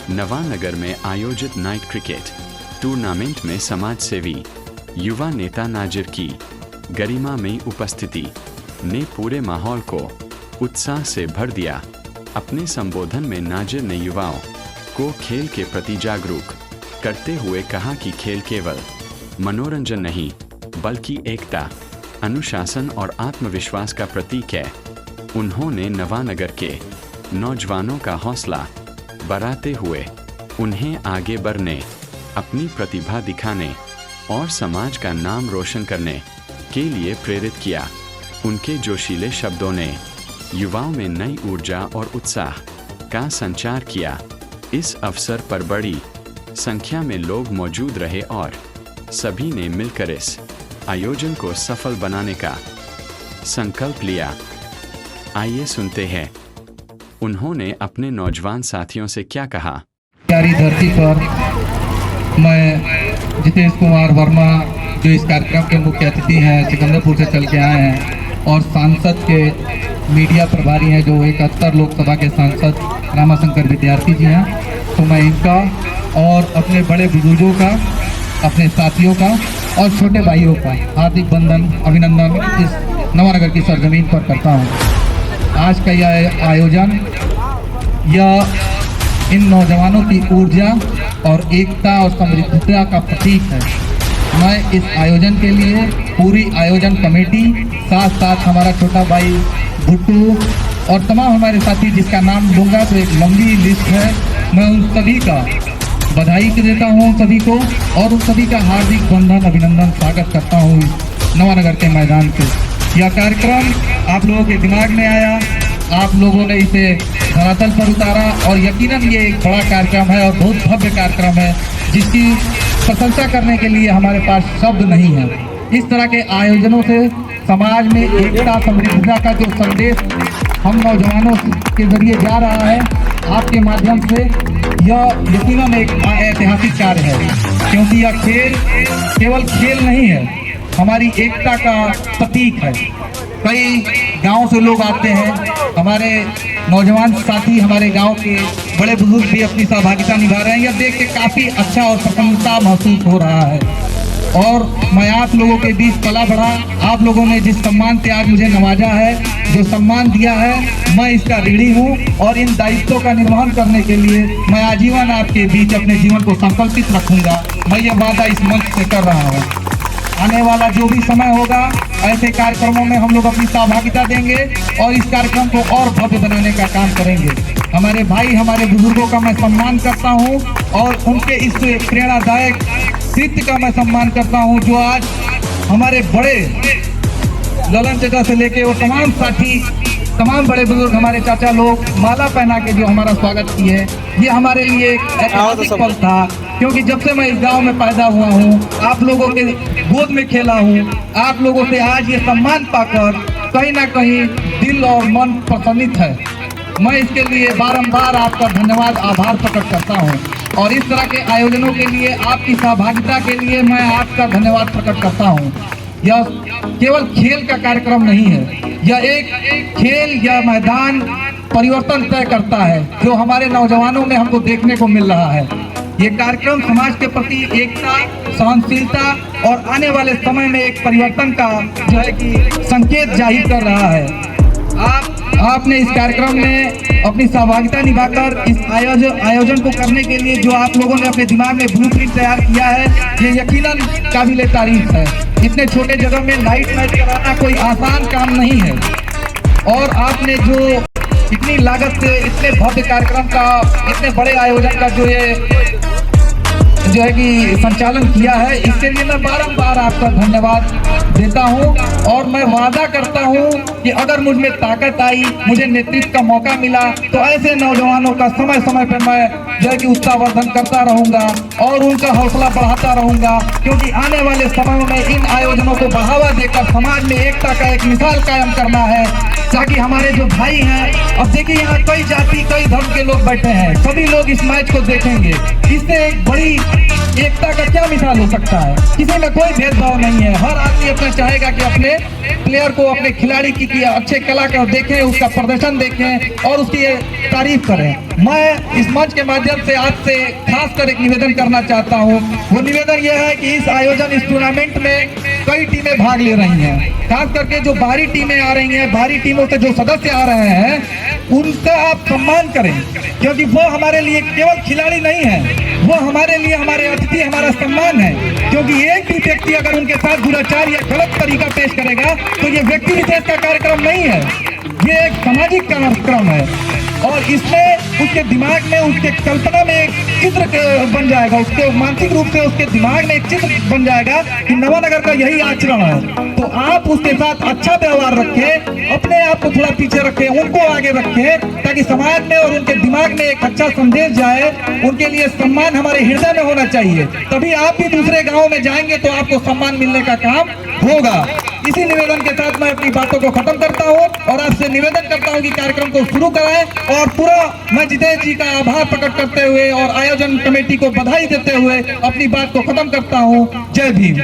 नवानगर में आयोजित night cricket tournament में समाज सेवी युवा नेता नाजिर की गरिमामयी उपस्थिति ने पूरे माहौल को उत्साह से भर दिया। अपने संबोधन में नाजिर ने युवाओं को खेल के प्रति जागरूक करते हुए कहा कि खेल केवल मनोरंजन नहीं बल्कि एकता, अनुशासन और आत्मविश्वास का प्रतीक है। उन्होंने नवानगर के नौजवानों का हौसला बढ़ाते हुए उन्हें आगे बढ़ने, अपनी प्रतिभा दिखाने और समाज का नाम रोशन करने के लिए प्रेरित किया। उनके जोशीले शब्दों ने युवाओं में नई ऊर्जा और उत्साह का संचार किया। इस अवसर पर बड़ी संख्या में लोग मौजूद रहे और सभी ने मिलकर इस आयोजन को सफल बनाने का संकल्प लिया। आइए सुनते हैं उन्होंने अपने नौजवान साथियों से क्या कहा। प्यारी धरती पर मैं जितेश कुमार वर्मा, जो इस कार्यक्रम के मुख्य अतिथि हैं, सिकंदरपुर से चल के आए हैं और सांसद के मीडिया प्रभारी हैं, जो 71 लोकसभा के सांसद रामाशंकर विद्यार्थी जी हैं, तो मैं इनका और अपने बड़े बुजुर्गों का, अपने साथियों का और छोटे भाइयों का हार्दिक बंधन अभिनंदन इस नवानगर की सरजमीन पर करता हूँ। आज का यह आयोजन यह इन नौजवानों की ऊर्जा और एकता और समृद्धता का प्रतीक है। मैं इस आयोजन के लिए पूरी आयोजन कमेटी, साथ साथ हमारा छोटा भाई भुट्टू और तमाम हमारे साथी, जिसका नाम लूँगा तो एक लंबी लिस्ट है, मैं उन सभी का बधाई देता हूँ सभी को, और उन सभी का हार्दिक बंधन अभिनंदन स्वागत करता हूँ इस नवानगर के मैदान पे। यह कार्यक्रम आप लोगों के दिमाग में आया, आप लोगों ने इसे धरातल पर उतारा और यकीनन ये एक बड़ा कार्यक्रम है और बहुत भव्य कार्यक्रम है, जिसकी प्रशंसा करने के लिए हमारे पास शब्द नहीं है। इस तरह के आयोजनों से समाज में एकता, समृद्धता का जो संदेश हम नौजवानों के जरिए जा रहा है, आपके माध्यम से, यह यकीनन एक ऐतिहासिक कार्य है, क्योंकि यह खेल केवल खेल नहीं है, हमारी एकता का प्रतीक है। कई गांव से लोग आते हैं, हमारे नौजवान साथी, हमारे गांव के बड़े बुजुर्ग भी अपनी सहभागिता निभा रहे हैं। यह देख के काफ़ी अच्छा और प्रसन्नता महसूस हो रहा है और मैं आप लोगों के बीच पला बढ़ा। आप लोगों ने जिस सम्मान से आज मुझे नवाजा है, जो सम्मान दिया है, मैं इसका ऋणी हूँ और इन दायित्वों का निर्वहन करने के लिए मैं आजीवन आपके बीच अपने जीवन को संकल्पित रखूँगा। मैं ये वादा इस मंच से कर रहा हूँ। आने वाला जो भी समय होगा, ऐसे कार्यक्रमों में हम लोग अपनी सहभागिता देंगे और इस कार्यक्रम को और भव्य बनाने का काम करेंगे। हमारे भाई, हमारे बुजुर्गों का मैं सम्मान करता हूं और उनके इस प्रेरणादायक कृत्य का मैं सम्मान करता हूं, जो आज हमारे बड़े ललन चाचा से लेके वो तमाम साथी, तमाम बड़े बुजुर्ग, हमारे चाचा लोग माला पहना के जो हमारा स्वागत किए, ये हमारे लिए एक ऐतिहासिक पल था। क्योंकि जब से मैं इस गांव में पैदा हुआ हूँ, आप लोगों के गोद में खेला हूँ, आप लोगों से आज ये सम्मान पाकर कहीं ना कहीं दिल और मन प्रसन्नित है। मैं इसके लिए बारंबार आपका धन्यवाद, आभार प्रकट करता हूँ और इस तरह के आयोजनों के लिए, आपकी सहभागिता के लिए मैं आपका धन्यवाद प्रकट करता हूँ। यह केवल खेल का कार्यक्रम नहीं है, यह एक खेल या मैदान परिवर्तन तय करता है, जो हमारे नौजवानों में हमको देखने को मिल रहा है। ये कार्यक्रम समाज के प्रति एकता, सहनशीलता और आने वाले समय में एक परिवर्तन का जो है कि संकेत जाहिर कर रहा है। आपने इस कार्यक्रम में अपनी सहभागिता निभाकर इस आयोजन को करने के लिए जो आप लोगों ने अपने दिमाग में ब्लूप्रिंट तैयार किया है, ये यकीनन काबिले तारीफ है। इतने छोटे जगह में नाइट मैच कराना कोई आसान काम नहीं है और आपने जो इतनी लागत से इतने भव्य कार्यक्रम का, इतने बड़े आयोजन का जो है कि संचालन किया है, इसके लिए मैं बारंबार आपका धन्यवाद देता हूं और मैं वादा करता हूं कि अगर मुझ में ताकत आई, मुझे नेतृत्व का मौका मिला, तो ऐसे नौजवानों का समय समय पर मैं जो है कि उत्साहवर्धन करता रहूंगा और उनका हौसला बढ़ाता रहूंगा। क्योंकि आने वाले समय में इन आयोजनों को बढ़ावा देकर समाज में एकता का एक मिसाल कायम करना है, ताकि हमारे जो भाई हैं, अब देखिए यहाँ कई जाति, कई धर्म के लोग बैठे हैं, सभी लोग इस मैच को देखेंगे। इससे एक बड़ी एकता का क्या मिसाल हो सकता है। किसी में कोई भेदभाव नहीं है, हर आदमी अपना चाहेगा कि अपने प्लेयर को, अपने खिलाड़ी की अच्छे कला को देखें, उसका प्रदर्शन देखें और उसकी तारीफ करें। मैं इस मंच के माध्यम से आज से खासकर एक निवेदन करना चाहता हूँ। वो निवेदन यह है कि इस टूर्नामेंट में कई टीमें भाग ले रही हैं, खास करके जो बाहरी टीमें आ रही हैं, बाहरी टीमों से जो सदस्य आ रहे हैं उनका आप सम्मान करें, क्योंकि वो हमारे लिए केवल खिलाड़ी नहीं है, वो हमारे लिए हमारे अतिथि, हमारा सम्मान है। क्योंकि एक भी व्यक्ति अगर उनके साथ दुराचार या गलत तरीका पेश करेगा तो ये व्यक्ति विशेष का कार्यक्रम नहीं है, ये एक सामाजिक कार्यक्रम है। और इसमें उसके दिमाग में, उसके कल्पना में एक चित्र बन जाएगा, उसके मानसिक रूप से उसके दिमाग में एक चित्र बन जाएगा कि नवानगर का यही आचरण है। तो आप उसके साथ अच्छा व्यवहार रखें, अपने आप को थोड़ा पीछे रखें, उनको आगे रखें, ताकि समाज में और उनके दिमाग में एक अच्छा संदेश जाए। उनके लिए सम्मान हमारे हृदय में होना चाहिए, तभी आप भी दूसरे गाँव में जाएंगे तो आपको सम्मान मिलने का काम होगा। इसी निवेदन के साथ मैं अपनी बातों को खत्म करता हूं और आपसे निवेदन करता हूं कि कार्यक्रम को शुरू कराएं। और पूरा मैं जितेश जी का आभार प्रकट करते हुए और आयोजन कमेटी को बधाई देते हुए अपनी बात को खत्म करता हूं। जय भीम।